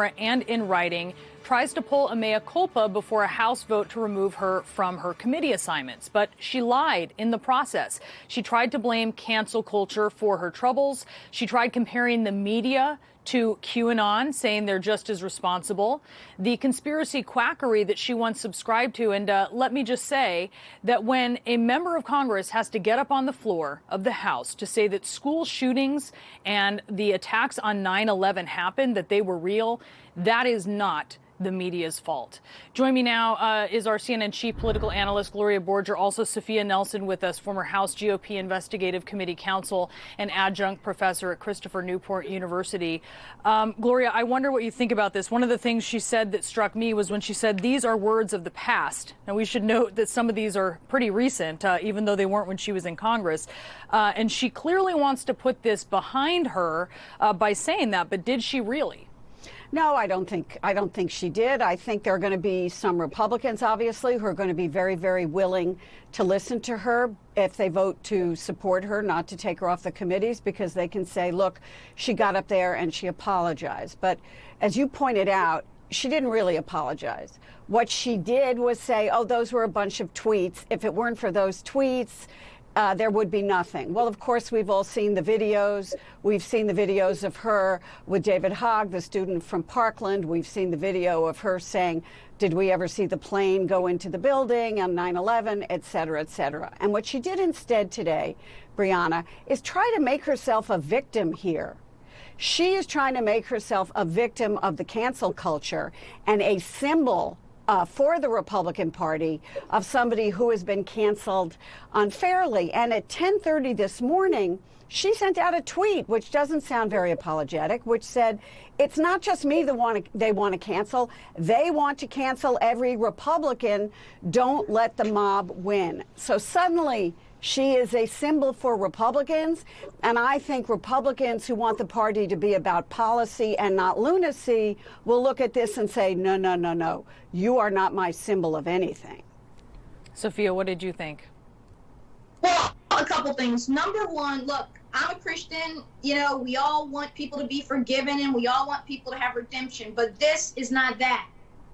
and in writing, tries to pull a mea culpa before a House vote to remove her from her committee assignments. But she lied in the process. She tried to blame cancel culture for her troubles. She tried comparing the media to QAnon, saying they're just as responsible. The conspiracy quackery that she once subscribed to. And let me just say that when a member of Congress has to get up on the floor of the House to say that school shootings and the attacks on 9/11 happened, that they were real, that is not the media's fault. Join me now is our CNN chief political analyst, Gloria Borger, also Sophia Nelson with us, former House GOP Investigative Committee counsel and adjunct professor at Christopher Newport University. Gloria, I wonder what you think about this. One of the things she said that struck me was when she said, these are words of the past. Now, we should note that some of these are pretty recent, even though they weren't when she was in Congress. And she clearly wants to put this behind her by saying that, but did she really? No, I don't think she did. I think there are going to be some Republicans, obviously, who are going to be very, very willing to listen to her if they vote to support her, not to take her off the committees, because they can say, look, she got up there and she apologized. But as you pointed out, she didn't really apologize. What she did was say, oh, those were a bunch of tweets. If it weren't for those tweets, there would be nothing. Well, of course, we've all seen the videos. We've seen the videos of her with David Hogg, the student from Parkland. We've seen the video of her saying, did we ever see the plane go into the building on 9/11, et cetera, et cetera. And what she did instead today, Brianna, is try to make herself a victim here. She is trying to make herself a victim of the cancel culture and a symbol for the Republican Party of somebody who has been canceled unfairly. And at 10:30 this morning, she sent out a tweet, which doesn't sound very apologetic, which said, it's not just me they want to cancel. They want to cancel every Republican. Don't let the mob win. So suddenly, she is a symbol for Republicans, and I think Republicans who want the party to be about policy and not lunacy will look at this and say, no, no, no, no, you are not my symbol of anything. Sophia, what did you think? Well, a couple things. Number one, look, I'm a Christian. You know, we all want people to be forgiven and we all want people to have redemption, but this is not that.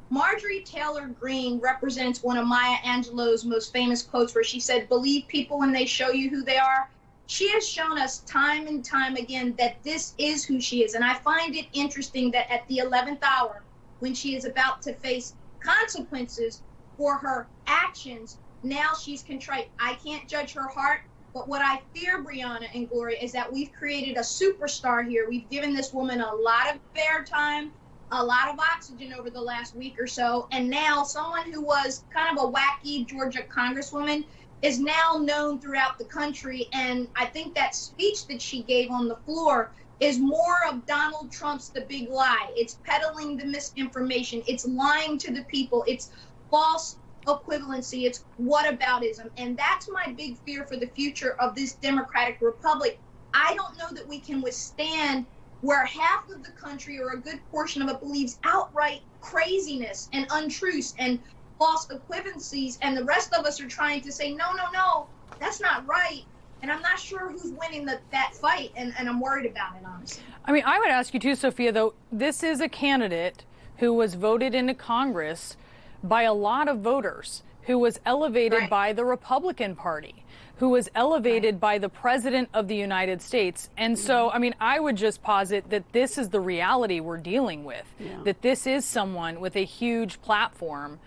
Marjorie Taylor Greene represents one of Maya Angelou's most famous quotes where she said, believe people when they show you who they are. She has shown us time and time again that this is who she is. And I find it interesting that at the 11th hour, when she is about to face consequences for her actions, now she's contrite. I can't judge her heart, but what I fear, Brianna and Gloria, is that we've created a superstar here. We've given this woman a lot of airtime, a lot of oxygen over the last week or so, and now someone who was kind of a wacky Georgia congresswoman is now known throughout the country. And I think that speech that she gave on the floor is more of Donald Trump's The Big Lie. It's peddling the misinformation. It's lying to the people. It's false equivalency. It's whataboutism. And that's my big fear for the future of this democratic republic. I don't know that we can withstand where half of the country or a good portion of it believes outright craziness and untruths and false equivalencies, and the rest of us are trying to say, no, no, no, that's not right. And I'm not sure who's winning that fight, and I'm worried about it, honestly. I mean, I would ask you too, Sophia, though, this is a candidate who was voted into Congress by a lot of voters, who was elevated by the Republican Party, who was elevated by the President of the United States. And so, I mean, I would just posit that this is the reality we're dealing with, that this is someone with a huge platform.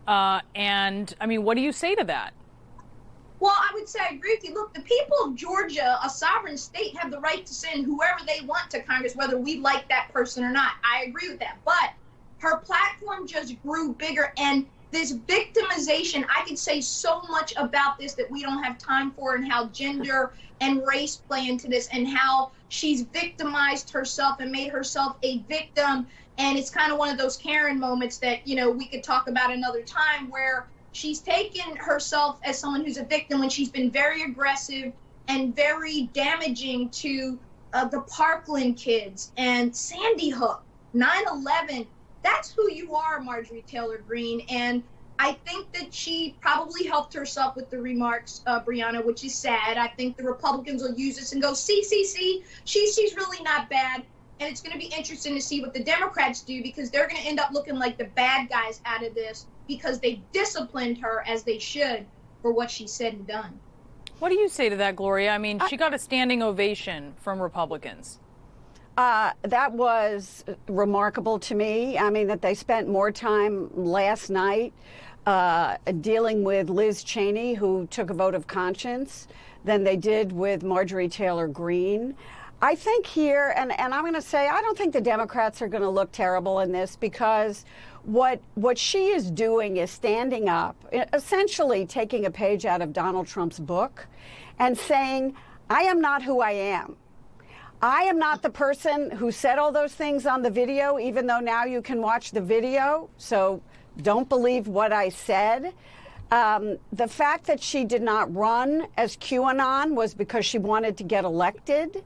And, I mean, what do you say to that? Well, I would say I agree with you. Look, the people of Georgia, a sovereign state, have the right to send whoever they want to Congress, whether we like that person or not. I agree with that. But her platform just grew bigger, and this victimization, I could say so much about this that we don't have time for, and how gender and race play into this, and how she's victimized herself and made herself a victim. And it's kind of one of those Karen moments that, you know, we could talk about another time, where she's taken herself as someone who's a victim when she's been very aggressive and very damaging to the Parkland kids and Sandy Hook, 9/11. That's who you are, Marjorie Taylor Greene. And I think that she probably helped herself with the remarks, Brianna, which is sad. I think the Republicans will use this and go, see, she's really not bad. and it's going to be interesting to see what the Democrats do, because they're going to end up looking like the bad guys out of this because they disciplined her as they should for what she said and done. What do you say to that, Gloria? I mean, she got a standing ovation from Republicans. That was remarkable to me. I mean, that they spent more time last night dealing with Liz Cheney, who took a vote of conscience, than they did with Marjorie Taylor Greene. I think here, and I'm going to say, I don't think the Democrats are going to look terrible in this, because what she is doing is standing up, essentially taking a page out of Donald Trump's book and saying, I am not who I am. I am not the person who said all those things on the video, even though now you can watch the video. So don't believe what I said. The fact that she did not run as QAnon was because she wanted to get elected.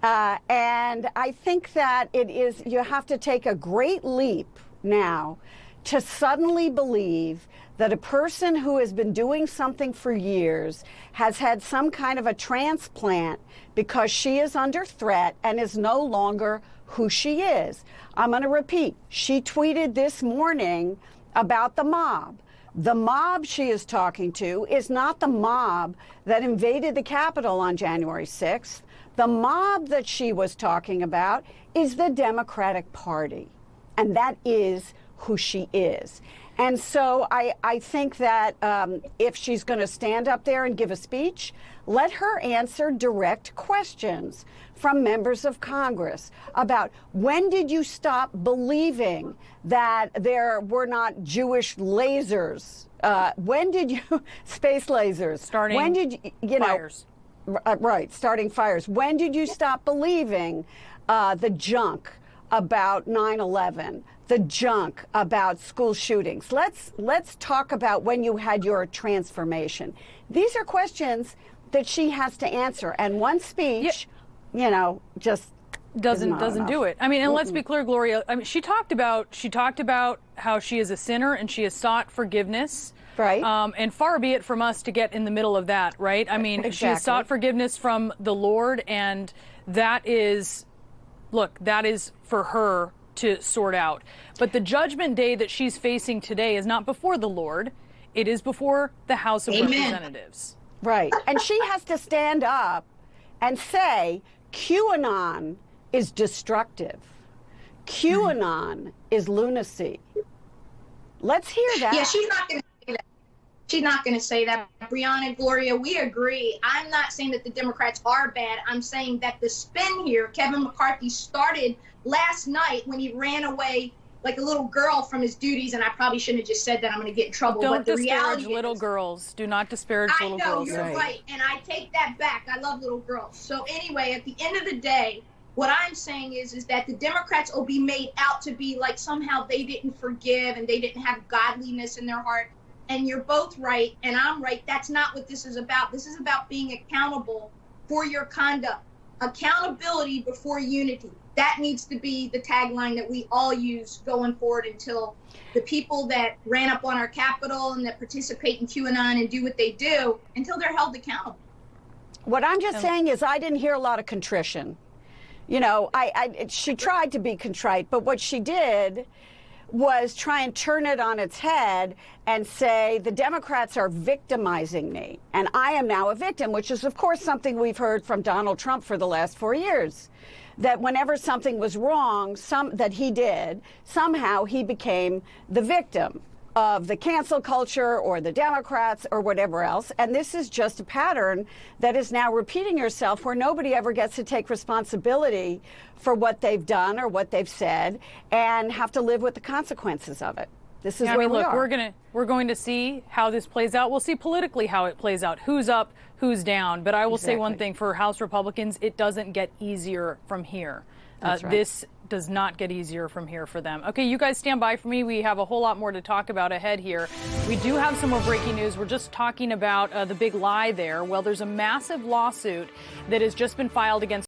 And I think that you have to take a great leap now to suddenly believe that a person who has been doing something for years has had some kind of a transplant because she is under threat and is no longer who she is. I'm going to repeat. She tweeted this morning about the mob. The mob she is talking to is not the mob that invaded the Capitol on January 6th. The mob that she was talking about is the Democratic Party. And that is who she is. And so I think that if she's going to stand up there and give a speech, let her answer direct questions from members of Congress about, when did you stop believing that there were not Jewish lasers? When did you, space lasers? Starting when did you know, fires. Right, starting fires. When did you stop believing the junk about 9/11? The junk about school shootings? Let's talk about when you had your transformation. These are questions that she has to answer, and one speech, just doesn't do it. I mean, and let's be clear, Gloria. I mean, she talked about how she is a sinner and she has sought forgiveness. Right. And far be it from us to get in the middle of that, right? I mean, Exactly. She has sought forgiveness from the Lord, and that is for her to sort out. But the judgment day that she's facing today is not before the Lord. It is before the House of Representatives. Right. And she has to stand up and say, QAnon is destructive. QAnon is lunacy. Let's hear that. Yeah, she's not going to say that. She's not going to say that. Brianna, Gloria, we agree. I'm not saying that the Democrats are bad. I'm saying that the spin here, Kevin McCarthy started last night when he ran away like a little girl from his duties, and I probably shouldn't have just said that. I'm going to get in trouble. Don't but disparage little girls. Do not disparage little girls. I know, you're right, and I take that back. I love little girls. So anyway, at the end of the day, what I'm saying is that the Democrats will be made out to be like somehow they didn't forgive and they didn't have godliness in their heart. And you're both right, and I'm right. That's not what this is about. This is about being accountable for your conduct. Accountability before unity. That needs to be the tagline that we all use going forward until the people that ran up on our Capitol and that participate in QAnon and do what they do, until they're held accountable. What I'm just saying is I didn't hear a lot of contrition. She tried to be contrite, but what she did was try and turn it on its head and say, the Democrats are victimizing me, and I am now a victim, which is, of course, something we've heard from Donald Trump for the last 4 years. That whenever something was wrong, that he did, somehow he became the victim of the cancel culture or the Democrats or whatever else. And this is just a pattern that is now repeating itself, where nobody ever gets to take responsibility for what they've done or what they've said and have to live with the consequences of it. This is where we are. We're going to see how this plays out. We'll see politically how it plays out. Who's up, who's down. But I will say one thing for House Republicans: it doesn't get easier from here. That's right. This does not get easier from here for them. Okay, you guys stand by for me. We have a whole lot more to talk about ahead here. We do have some more breaking news. We're just talking about the big lie there. Well, there's a massive lawsuit that has just been filed against